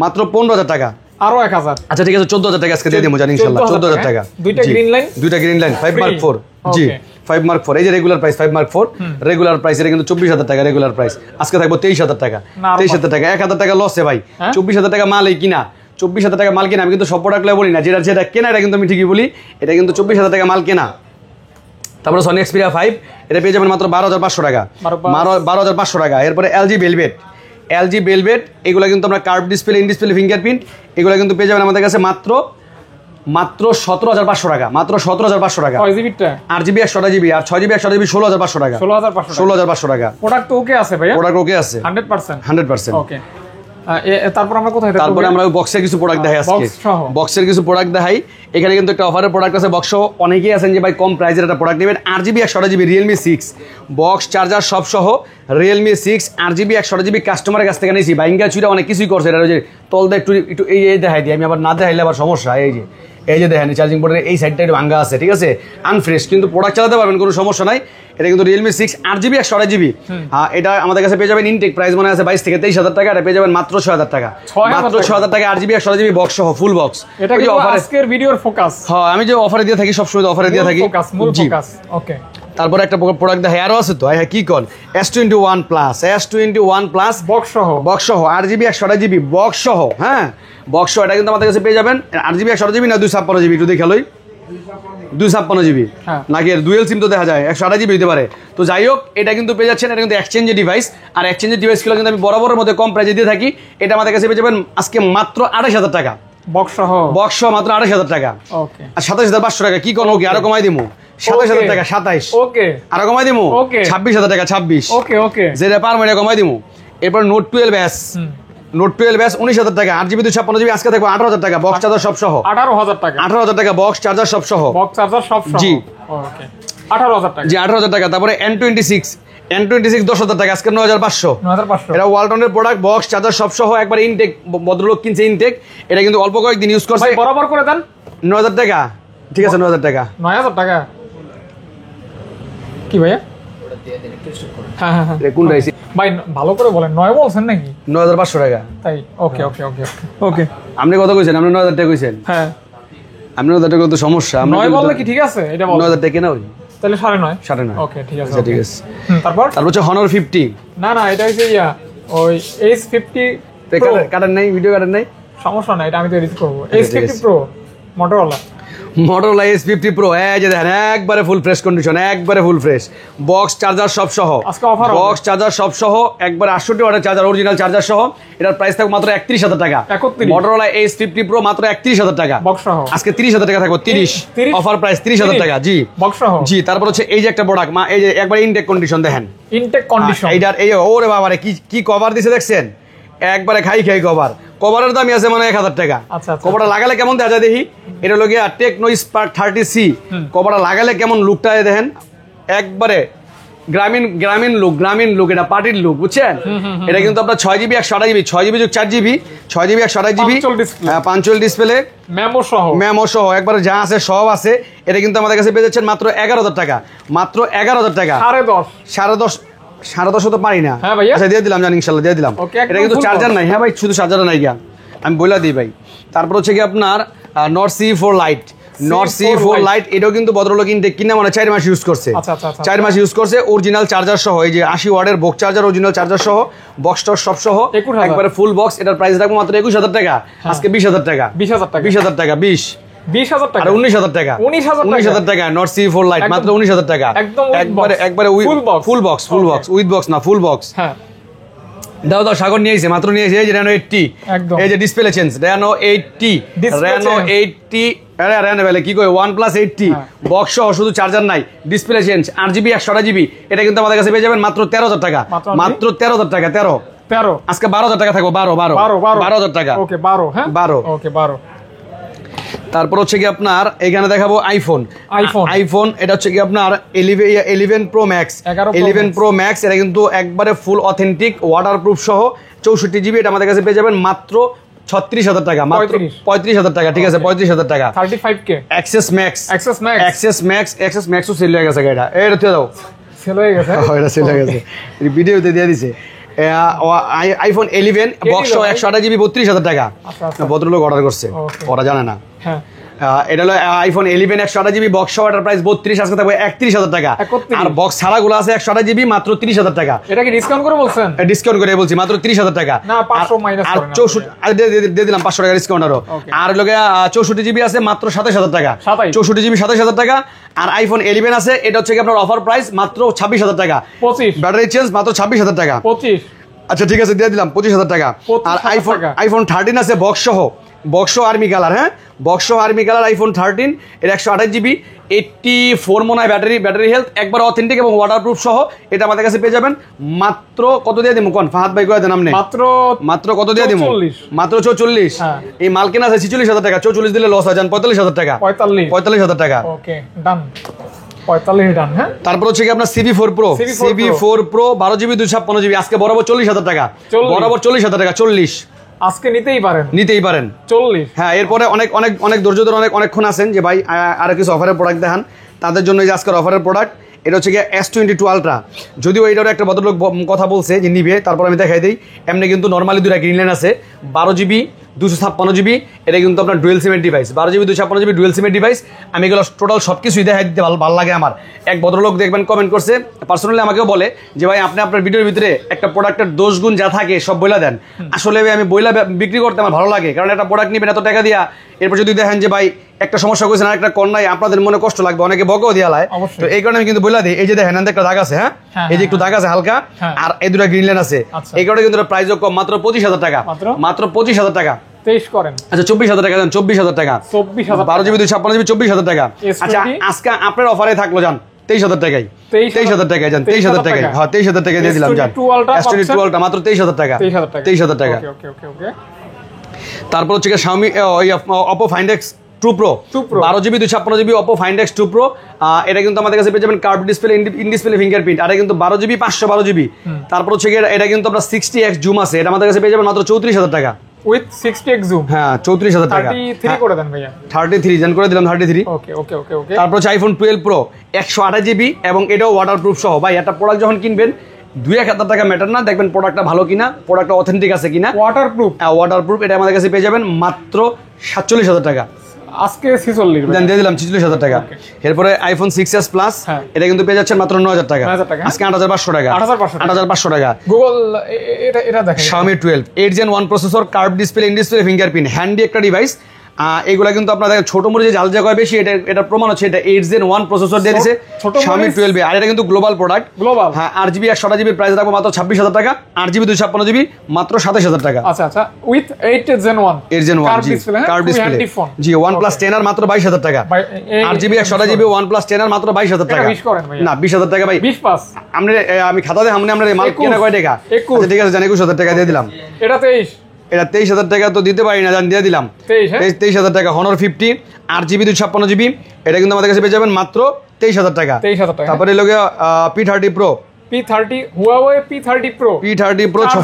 Speaker 1: মাত্র 15,000 টাকা,
Speaker 2: আরো 1000।
Speaker 1: আচ্ছা ঠিক আছে, 14,000 টাকা আজকে দিয়ে দিব, জানি ইনশাআল্লাহ 14,000 টাকা।
Speaker 2: দুইটা গ্রিন লাইন
Speaker 1: 5 Mark 4, জি 5 Mark 4, এই যে regular price 5 Mark 4 regular price, এটা কিন্তু 24,000 টাকা রেগুলার প্রাইস, আজকে থাকবো 23,000 টাকা, 23,000 টাকা, 1,000 টাকা লসে ভাই। 24,000 টাকা মাল এই কিনা, 24,000 টাকা মাল কিনা, আমি কিন্তু সব প্রোডাক্ট বলি না, যেটা কেনা এটা কিন্তু আমি ঠিকই বলি, এটা কিন্তু 24,000 টাকা মাল কেনা। তারপরে সনি এক্সপিরিয়া 5, এটা পেয়ে যাবেন মাত্র 12,500 টাকা, 12,500 টাকা। এরপরে LG ভেলভেট, এগুলো কিন্তু আমরা curve display, in display fingerprint, এগুলো কিন্তু পেয়ে যাবেন আমাদের কাছে মাত্র 17,500 টাকা, মাত্র 17,500 টাকা। 8GB 128GB আর 6GB 128GB 16,500 টাকা, 16,500 টাকা।
Speaker 2: প্রোডাক্ট ওকে আছে ভাইয়া,
Speaker 1: প্রোডাক্ট ওকে আছে
Speaker 2: 100%। ওকে, তারপর আমরা কোথায়,
Speaker 1: তারপরে আমরা বক্সের কিছু প্রোডাক্ট দেখাই আজকে, বক্সের কিছু প্রোডাক্ট দেখাই। এখানে কিন্তু একটা অফারের প্রোডাক্ট আছে বক্স সহ, অনেকেই আছেন যে ভাই কম প্রাইসের একটা প্রোডাক্ট নেবেন। 8GB 128GB Realme 6 box charger সব সহ, Realme 6 8GB 128GB কাস্টমারের কাছ থেকে নিয়েছি, বাইঙ্গা চুরা অনেক কিছুই করছে। এটা যে তলদা একটু এই দেখাই দিই, আমি আবার না দেখাইলে আবার সমস্যা। এই যে দেখেন চার্জিং পোর্টের এই সাইডটা একটু ভাঙ্গা আছে, ঠিক আছে, আনফ্রেশ, কিন্তু প্রোডাক্ট চালাতে পারবেন, কোনো সমস্যা নাই। এটা কিন্তু Realme 6 8GB 128GB, এটা আমাদের কাছে পেয়ে যাবেন ইনটেক প্রাইস মনে আছে 22 থেকে 23,000 টাকা, এটা পেয়ে যাবেন মাত্র 6,000 টাকা, মাত্র 6,000 টাকা 8GB 128GB বক্স সহ ফুল বক্স।
Speaker 2: এটা কি আজকের ভিডিওর ফোকাস? হ্যাঁ,
Speaker 1: আমি যে অফারে দিয়ে থাকি, সবসময় অফারে দিয়ে থাকি,
Speaker 2: মূল ফোকাস। ওকে,
Speaker 1: তারপরে একটা প্রোডাক্ট দেখে আরো আছে তো, হ্যাঁ কি কল S21 Plus
Speaker 2: বক্স সহ
Speaker 1: 8GB 128GB বক্স সহ, হ্যাঁ বক্স সহ, এটা কিন্তু আমাদের কাছে পেয়ে যাবেন 8GB 128GB না 256GB, একটু দেখে লই, 256GB নাকি ডুয়েল সিম তো দেখা যায় 128GB হতে পারে। তো যাই হোক, এটা কিন্তু পেয়ে যাচ্ছেন, এটা কিন্তু এক্সচেঞ্জের ডিভাইস, আর এক্সচেঞ্জের ডিভাইসগুলো কিন্তু আমি বরাবরের মধ্যে কম প্রাইসে দিয়ে থাকি। এটা আমাদের কাছে পেয়ে যাবেন আজকে মাত্র 28,000 টাকা, বক্স সহ মাত্র 28,000 টাকা। ওকে, আর 27,500 টাকা কি কোন, ওকে আরো কমাই দিমু, 27,000 টাকা 27, ওকে আরো কমাই দিমু 26,000 টাকা 26, ওকে যেটা পারবো এটা কমাই দিমু। এরপর নোট 12S 19,000 টাকা, 8GB 256GB আজকে থাকবে 18,000 টাকা, বক্স চার্জার সব সহ 18,000 টাকা, বক্স চার্জার সব সহ, জি ওকে 18,000 টাকা, জি 18,000 টাকা। তারপরে N26 10,000 টাকা, আজকে 9,500, এটা ওয়ালটনের প্রোডাক্ট, বক্স চার্জার সব সহ, একবার ইনটেক, ভদ্রলোক কিনছে ইনটেক, এটা কিন্তু অল্প কয়েকদিন ইউজ করছে,
Speaker 2: বরাবর করে দেন
Speaker 1: 9,000 টাকা, ঠিক আছে 9,000 টাকা,
Speaker 2: 9,000 টাকা কি ভাইয়া? হ্যাঁ কোনটা ভাই ভালো করে বলেন, 9 বলছেন নাকি?
Speaker 1: 9,500 টাকা, তাই
Speaker 2: ওকে
Speaker 1: আপনি কত কইছেন? আপনি 9,000 টাকা কইছেন, হ্যাঁ আপনি 9,000 টাকা তো সমস্যা,
Speaker 2: 9 বললে কি ঠিক আছে? এটা বল
Speaker 1: 9,000 টাকা না, ওই
Speaker 2: তাহলে 9.5, ওকে ঠিক আছে, ঠিক আছে। তারপর হচ্ছে
Speaker 1: Honor 50,
Speaker 2: না এটা হইছে ওই S50
Speaker 1: কাটার নাই, ভিডিও কাটার নাই,
Speaker 2: সমস্যা নাই, এটা আমি তো এডিট করব। S50 Pro
Speaker 1: Motorola S50 Pro, এই যে দেখেন একবারে ফুল ফ্রেশ কন্ডিশন, একবারে ফুল ফ্রেশ, বক্স চার্জার সব সহ, বক্স চার্জার সব সহ, একবার 68 ওয়াটের চার্জার, অরিজিনাল চার্জার সহ, এটার প্রাইস থাকবে মাত্র 31,000 টাকা। Motorola S50 Pro মাত্র 31,000 টাকা, বক্স সহ আজকে 30,000 টাকা থাকবে, 30 অফার প্রাইস 30,000 টাকা, জি বক্স সহ, জি। তারপর হচ্ছে এই যে একটা প্রোডাক্ট, এই যে একবার ইনটেক কন্ডিশন দেখেন, ইনটেক কন্ডিশন, এইটার এই ওরে বাবারে কি কভার দিছে দেখছেন, একবারে খাই কভার, কভারের দামই আছে মানে 1000 টাকা।
Speaker 2: আচ্ছা,
Speaker 1: কভারটা লাগালে কেমন দেখা যায় দেখি, এটা হলো গিয়া টেকনো স্পার্ক 30C। কভারটা লাগালে কেমন লুকটা দেখেন, একবারে গ্রামীণ লুক, এটা পার্টির লুক, বুঝছেন? এটা কিন্তু আপনার 6GB 128GB, 6GB 4GB, 6GB 128GB, punctual display, memo সহ একবারে যা আছে সব আছে। এটা কিন্তু আমাদের কাছে পেয়ে যাচ্ছেন মাত্র 11000 টাকা, মাত্র 11000 টাকা। 10.5 তো পারি না, আচ্ছা দিয়ে দিলাম, জানি ইনশাল্লাহ দিয়ে দিলাম। এটা কিন্তু চার্জার নাই, হ্যাঁ ভাই, শুধু চার্জার নাই গিয়া, আমি বলে দিই ভাই। তারপর হচ্ছে কি আপনার not C4 light, not C4 light, এটাও কিন্তু ভদ্রলোক ইনটেক কিনা মানে 4 মাস ইউজ করছে, 4 মাস ইউজ করছে, অরিজিনাল চার্জার সহ, এই যে 80 ওয়াটের বক্স চার্জার, অরিজিনাল চার্জার সহ, বক্স টস সব সহ, একবারে ফুল বক্স। এটার প্রাইস রাখবো মাত্র 21000 টাকা, আজকে 20000 টাকা, 20000 টাকা, 20,000 টাকা, 19,000 টাকা, 19,000 টাকা, নট C4 লাইট মাত্র 19,000 টাকা, একবারে ফুল বক্স উইথ বক্স না, ফুল বক্স। দাও সাগর নিয়ে এসে মাত্র নিয়ে এসে, এই যে Reno 80, এই যে ডিসপ্লে চেঞ্জ, Reno 80, Reno বলে কি কই, OnePlus 80 বক্স সহ, শুধু চার্জার নাই, ডিসপ্লে চেঞ্জ, 8GB 128GB। এটা কিন্তু আমাদের কাছে পেয়ে যাবেন মাত্র 13,000 টাকা, মাত্র 13,000 টাকা, 13 আজকে 12,000 টাকা থাকবো, 12,000 টাকা, ওকে 12। তারপর হচ্ছে কি আপনার এখানে দেখাবো আইফোন, এটা হচ্ছে কি আপনার 11 Pro Max, 11 Pro Max। এটা কিন্তু একবারে ফুল অথেন্টিক ওয়াটারপ্রুফ সহ 64GB। এটা আমাদের কাছে পেয়ে যাবেন মাত্র 36,000 টাকা, মাত্র 35,000 টাকা, ঠিক আছে 35,000 টাকা। 35K Access Max ও সেল হয়ে গেছে, এটা তুই দাও, সেল হয়ে গেছে, এটা সেল হয়ে গেছে, ভিডিওতে দিয়ে দিছে। আইফোন 11 বক্স 128GB 32,000 টাকা, ভদ্রলোক অর্ডার করছে, ওরা জানে না। এটা হলো আইফোন 11 128GB বক্স সহ, এটার প্রাইস 32, আজকে থাকবে 31,000 টাকা। আর বক্স ছাড়া গুলো আছে 128GB মাত্র 30,000 টাকা। এটা কি ডিসকাউন্ট করে বলছেন? ডিসকাউন্ট করে বলছি, মাত্র 30,000 টাকা, না 500 মাইনাস করেন, আর 64 দিয়ে দিলাম 500 টাকা ডিসকাউন্ট আরো। আর লোকে 64GB আছে মাত্র 27,000 টাকা, 64GB 27,000 টাকা। আর আইফোন 11 আছে, এটা হচ্ছে কি আপনার অফার প্রাইস মাত্র 26,000 টাকা, 25 ব্যাটারি চেঞ্জ মাত্র 26,000 টাকা, 25। আচ্ছা ঠিক আছে দিয়ে দিলাম 25,000 টাকা। আর আইফোন 13 আছে বক্স আর্মি কালার, হ্যাঁ বক্স আর্মি কালার আইফোন 13, এর 128GB 84 মনে হয় ব্যাটারি হেলথ, একবার অথেন্টিক এবং ওয়াটারপ্রুফ সহ। এটা আমাদের কাছে পেয়ে যাবেন মাত্র কত দিয়ে দিব, কোন ফাহাদ ভাই কয়ে দেন আপনি, মাত্র কত দিয়ে দিব, মাত্র 44। এই মাল কেনা আছে 46,000 টাকা, 44 দিলে লস হয়, যান 45,000 টাকা, 45,000 টাকা, ওকে ডান, 45 ডান। হ্যাঁ তারপর হচ্ছে কি আপনার CB4 Pro 12GB 256GB, আজকে বরাবর 40,000 টাকা, বরাবর 40,000 টাকা, 40 আজকে নিতেই পারেন 40। হ্যাঁ এরপরে অনেক ধৈর্য ধরে অনেকক্ষণ আছেন যে ভাই আর কিছু অফারের প্রোডাক্ট দেখান, তাদের জন্য এই যে আজকের অফারের প্রোডাক্ট। এটা হচ্ছে গিয়ে S22 Ultra, যদিও এইটারও একটা ভদ্রলোক কথা বলছে যে নিবে, তারপর আমি দেখাই দিই। এমনি কিন্তু নর্মালি দুটা গ্রিন লাইন আছে, 12GB 256GB, এটা কিন্তু আপনার ডুয়েল সিমের ডিভাইস, 12GB 256GB ডুয়েল সিমের ডিভাইস। আমি এগুলো টোটাল সব কিছুই দেখাই দিতে ভালো লাগে আমার। এক ভদ্রলোক দেখবেন কমেন্ট করছে, পার্সোনালি আমাকেও বলে যে ভাই আপনি আপনার ভিডিওর ভিতরে একটা প্রোডাক্টের দোষ গুণ যা থাকে সব বইলা দেন। আসলে আমি বইলা বিক্রি করতে আমার ভালো লাগে, কারণ একটা প্রোডাক্ট নিবেন এত টাকা দিয়া, এরপর যদি দেখেন যে ভাই একটা সমস্যা করেছেন আর একটা কন্যাই, আপনাদের মনে কষ্ট লাগবে, অনেকে বকেও দিয়া লায়। তো এই কারণে আমি কিন্তু বইলা দিই, এই যে দেখেন একটা দাগ আছে, হ্যাঁ এই যে একটু দাগ আছে হালকা, আর এই দুটা গ্রিন লাইন আছে, এই কারণে কিন্তু প্রাইস কম, মাত্র 25,000 টাকা, মাত্র 25,000 টাকা। 23 করেন, আচ্ছা 24,000 টাকা দেন, 24,000 টাকা, 12GB 256GB 24,000 টাকা। আচ্ছা আজকে আপনার অফারে থাকলো, যান 23,000 টাকায়, 23,000 টাকায়, যান 23,000 টাকায়, হ্যাঁ 23,000 টাকায় দিয়ে দিলাম, যান S22 Ultra মাত্র 23,000 টাকা, 23,000 টাকা। তারপর হচ্ছে Xiaomi Oppo Find X 2 Pro 12GB 256GB Oppo Find X 2 Pro, এটা কিন্তু আমাদের কাছে পেয়ে যাবেন curve display, in display fingerprint, আর এটা কিন্তু 12GB 512GB। তারপর হচ্ছে এটা কিন্তু আপনার 60x জুম আছে, এটা আমাদের কাছে পেয়ে যাবেন মাত্র 34,000 টাকা উইথ 60x জুম, হ্যাঁ 34,000 টাকা, 33 করে দেন ভাইয়া, 33 জান করে দিলাম 33। ওকে ওকে ওকে ওকে। তারপর হচ্ছে iPhone 12 Pro 128GB, এবং এটাও ওয়াটারপ্রুফ সহ। ভাই একটা প্রোডাক্ট যখন কিনবেন 2-1,000 টাকা ম্যাটার না, দেখবেন প্রোডাক্টটা ভালো কিনা, প্রোডাক্টটা অথেন্টিক আছে কিনা, ওয়াটারপ্রুফ। এটা আমাদের কাছে পেয়ে যাবেন মাত্র 47,000 টাকা, আজকে 46 দিয়ে দিলাম 46,000 টাকা। এরপরে iPhone 6s Plus, এটা কিন্তু পেয়ে যাচ্ছেন মাত্র 9,000 টাকা, আজকে 8,500 টাকা, 8,500 টাকা। গুগল এটা দেখেন Xiaomi 12 8 Gen 1 processor, curve display, in display fingerprint, handy একটা ডিভাইস। এগুলা কিন্তু আপনাদের ছোট মরিচে জাল জায়গা বেশি, এটা প্রমাণ হচ্ছে এটা 8 Gen 1 প্রসেসর দিয়ে দিয়েছে Xiaomi 12, আর এটা কিন্তু গ্লোবাল প্রোডাক্ট, গ্লোবাল। হ্যাঁ 8GB 128GB প্রাইস রাখবো মাত্র 26,000 টাকা, 8GB 256GB মাত্র 27,000 টাকা। আচ্ছা আচ্ছা with 8 Gen 1 curve display, G OnePlus 10 আর মাত্র 22,000 টাকা, 8GB 128GB OnePlus 10 আর মাত্র 22,000 টাকা, না 20,000 টাকা ভাই, 20 পাস আমি খাতা দে, আমরা মাল কেনা কয় টাকা, আচ্ছা ঠিক আছে জান 21,000 টাকা দিয়ে দিলাম। এটা 23 এটা 23,000 টাকা তো দিতে পারি না, জান দিয়ে দিলাম 23,000 টাকা। Honor 50 8GB 256GB, এটা কিন্তু আমাদের কাছে পেয়ে যাবেন মাত্র 23,000 টাকা। তারপরে লোকে P30 Pro,
Speaker 2: P30 Huawei P30 Pro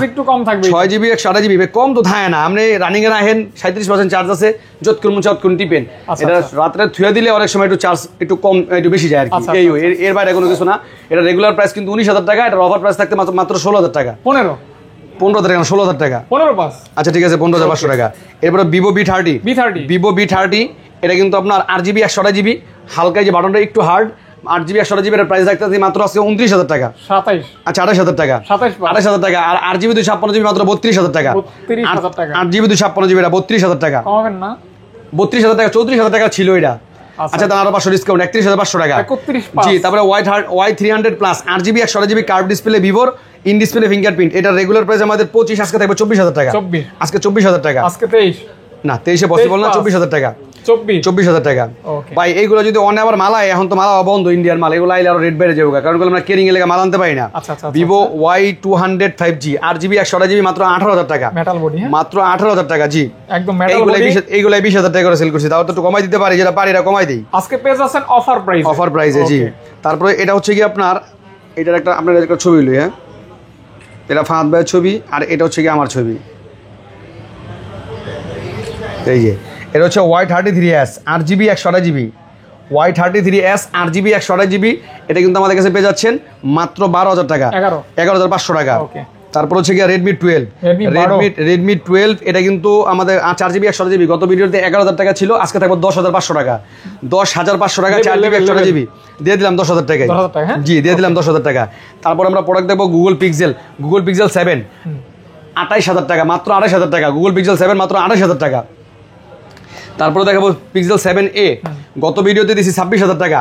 Speaker 1: একটু কম থাকবে, 6GB 128GB, কম তো থাকে না। আপনি রানিং এ রাখেন 37% চার্জ আছে, যতক্ষণ টিপেন। এটা রাত্রে থুয়ে দিলে অনেক সময় একটু চার্জ একটু কম একটু বেশি যায় আর কি, এই এর বাইরে কোনো কিছু না। এটা রেগুলার প্রাইস কিন্তু 19,000 টাকা, এটা অফার প্রাইস থাকতে মাত্র 16,000 টাকা। 15,000 টাকা না, 16,000 টাকা। আচ্ছা ঠিক আছে, 15,500 টাকা। এরপরে Vivo B30, এটা কিন্তু আপনার 8GB 128GB, হালকা যে বাটনটা একটু হার্ড, 8GB 128GB এর প্রাইস রাখতে মাত্র আজকে 29,000 টাকা। আচ্ছা 28,000 টাকা, 28,000 টাকা। আর 8GB 256GB মাত্র 32,000 টাকা। 8GB 256GB এটা 32,000 টাকা, 32,000 টাকা, 34,000 টাকা ছিল এটা। আচ্ছা তার আরো 500 ডিসকাউন্ট, 31,500 টাকা। জি, তারপরে Y300 plus 8GB 128GB curve display ভিভোর ইন ডিসপ্লে ফিঙ্গারপ্রিন্ট, এটা রেগুলার প্রাইস আমাদের 25, আজকে থাকবে 24,000 টাকা। আজকে 24,000 টাকা, আজকে 23 না, 23 পসিবল না, 24,000 টাকা, 24,000 টাকা। ভাই এইগুলো যদি অনে আবার মালা, এখন তো মালা বন্ধ, ইন্ডিয়ান মাল, এগুলো আইলে আরো রেট বেড়ে যাবে, কারণ আমরা কেরিং এলাকা মাল আনতে পারি না। Vivo Y200 5G 8GB 128GB মাত্র 18,000 টাকা, মাত্র 18,000 টাকা। জি একদম এইগুলো 20,000 টাকা করে সেল করছি, তাও তো একটু কমাই দিতে পারি, যেটা পারি এটা কমাই দিই।
Speaker 2: আজকে পেজ আছেন অফার প্রাইসে।
Speaker 1: জি, তারপরে এটা হচ্ছে কি আপনার, এটার আপনার একটা ছবি লই, হ্যাঁ এটা ফাহাদ ভাইয়ের ছবি, আর এটা হচ্ছে কি আমার ছবি। এই যে এটা হচ্ছে Y33s 8GB 128GB, Y33s 8GB 128GB, এটা কিন্তু আমাদের কাছে পেয়ে যাচ্ছেন মাত্র 12,000 টাকা, 11,500 টাকা। তারপর হচ্ছে গিয়ে Redmi 12, এটা কিন্তু আমাদের 4GB 128GB, গত ভিডিওতে 11,000 টাকা ছিল, আজকে থাকবে 10,500 টাকা, 10,500 টাকা 4GB 128GB দিয়ে দিলাম 10,000 টাকায়। জি দিয়ে দিলাম 10,000 টাকা। তারপর আমরা প্রোডাক্ট দেখবো Google Pixel 7 28,000 টাকা, মাত্র 28,000 টাকা। Google Pixel 7 মাত্র 28,000 টাকা। তারপরে দেখাবো Pixel 7a, গত ভিডিওতে দিয়েছি 26,000 টাকা,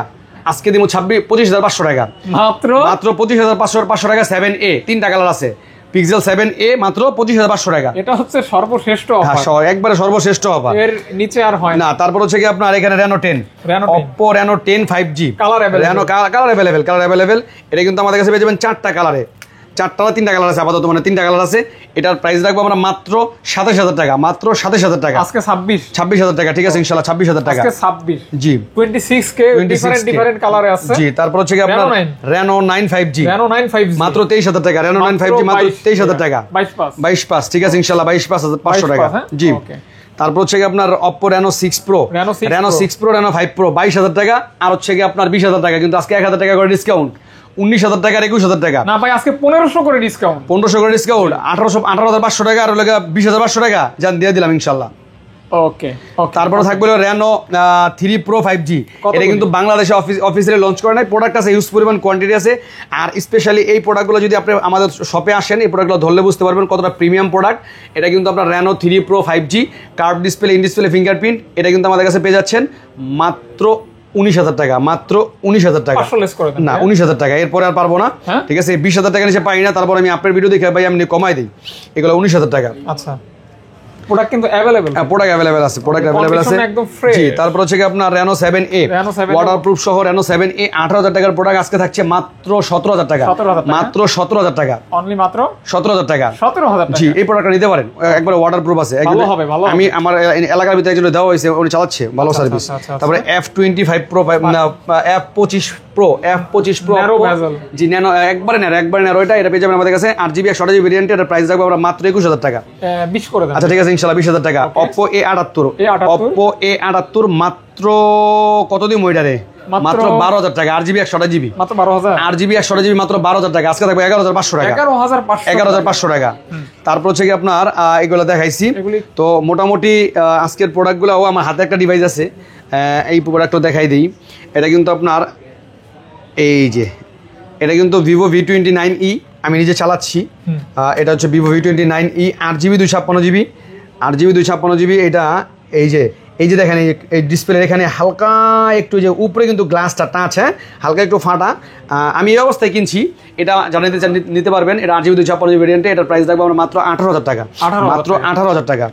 Speaker 1: আজকে দিব 25,500 টাকা, মাত্র 25,500 টাকা। 7a 3টা কালার আছে, Pixel 7a মাত্র 25,500 টাকা। এটা হচ্ছে সর্বশ্রেষ্ঠ অফার, একবারে সর্বশ্রেষ্ঠ অফার, এর নিচে আর হয় না। তারপর হচ্ছে কি আপনার এখানে Reno 10, Oppo Reno 10 5G, colour available. এটা কিন্তু আমাদের কাছে পেয়ে যাবেন 4টা কালারে, 3টা কালার আছে আপাতত, মানে 3টা কালার আছে। এটার প্রাইস রাখবো আমরা মাত্র 27,000 টাকা, মাত্র 27,000 টাকা। আজকে 26,000 টাকা, ঠিক আছে ইনশাআল্লাহ 26,000 টাকা। আজকে 26, জি 26K ডিফারেন্ট কালারে আছে। জি, তারপর হচ্ছে কি আপনার Reno 9 5G, মাত্র 23,000 টাকা। Reno 9 5G মাত্র 23,000 টাকা, 22 ঠিক আছে ইনশাআল্লাহ 22,500 টাকা। জি, তারপর হচ্ছে কি আপনার Oppo Reno 6 Pro, Reno 5 Pro 22,000 টাকা। আর হচ্ছে কি আপনার 20,000 টাকা, কিন্তু আজকে 1,000 টাকা করে ডিসকাউন্ট, 19,000 টাকা আর 21,000 টাকা না ভাই, আজকে 1500 করে ডিসকাউন্ট, 18,500 টাকা আর 20,500 টাকা জান দিয়ে দিলাম ইনশাআল্লাহ। ওকে, তারপরে থাকবে Reno 3 Pro 5G, এটা কিন্তু বাংলাদেশে অফিসিয়ালি লঞ্চ করে নাই, প্রোডাক্ট আছে হিউজ পরিমাণ কোয়ান্টিটি আছে। আর স্পেশালি এই প্রোডাক্টগুলো যদি আপনি আমাদের শপে আসেন, এই প্রোডাক্টগুলো ধরলে বুঝতে পারবেন কতটা প্রিমিয়াম প্রোডাক্ট। এটা কিন্তু আপনার Reno 3 Pro 5G curve display, in display fingerprint, এটা কিন্তু আমাদের কাছে পেয়ে যাচ্ছেন মাত্র 19,000 টাকা, মাত্র 19,000 টাকা না, 19,000 টাকা। এরপরে আর পারবো না, ঠিক আছে 20,000 টাকা নিচে পাই না। তারপর আমি আপনার ভিডিও দেখে ভাই আমি কমাই দিই, এগুলো 19,000 টাকা। আচ্ছা, প্রোডাক্ট কিন্তু अवेलेबल, প্রোডাক্ট अवेलेबल আছে, একদম ফ্রেশ। জি, তারপর হচ্ছে কি আপনার Reno 7a ওয়াটারপ্রুফ সহ Reno 7a 18,000 টাকার প্রোডাক্ট আজকে থাকছে মাত্র 17,000 টাকা, মাত্র 17,000 টাকা, অনলি মাত্র 17,000 টাকা। 17,000 টাকা, জি এই প্রোডাক্টটা নিতে পারেন, একবারে ওয়াটারপ্রুফ আছে, ভালো হবে। আমি আমার এলাকার ভিতরে একজন দেওয়া হয়েছে, উনি চালাচ্ছে, ভালো সার্ভিস। তারপরে F25 Pro, F25 Pro, জি ন্যানো, একবারে ন্যারো, এটা পেয়ে যাবেন আমাদের কাছে 8GB 128GB ভেরিয়েন্ট, এর প্রাইস রাখবো আমরা মাত্র 21,000 টাকা, 20 করে দেন। আচ্ছা ঠিক আছে ইনশাআল্লাহ 20,000 টাকা। Oppo A78 মাত্র কত দিন ওইটারে, মাত্র 12,000 টাকা, 8GB 128GB মাত্র 12,000, 8GB 128GB মাত্র 12,000 টাকা, আজকে থাকবে 11,500 টাকা, 11,500 টাকা। তারপর হচ্ছে কি আপনার এগুলো দেখাইছি, তো মোটামুটি আজকের প্রোডাক্টগুলো, আমার হাতে একটা ডিভাইস আছে, এই প্রোডাক্টটা দেখাই দিই। এটা কিন্তু আপনার এই যে, এটা কিন্তু Vivo V29e, আমি নিজে চালাচ্ছি। এটা হচ্ছে Vivo V29e 8GB 256GB, এটা এই যে দেখেন এই ডিসপ্লে এখানে হালকা একটু যে উপরে কিন্তু গ্লাসটা টাচ, হ্যাঁ হালকা একটু ফাটা। আমি এই অবস্থায় কিনছি, এটা জানাতে চান নিতে পারবেন। এটা 8GB 256GB ভেরিয়েন্টে, এটার প্রাইস রাখবো আমরা মাত্র 18,000 টাকা, মাত্র 18,000 টাকা।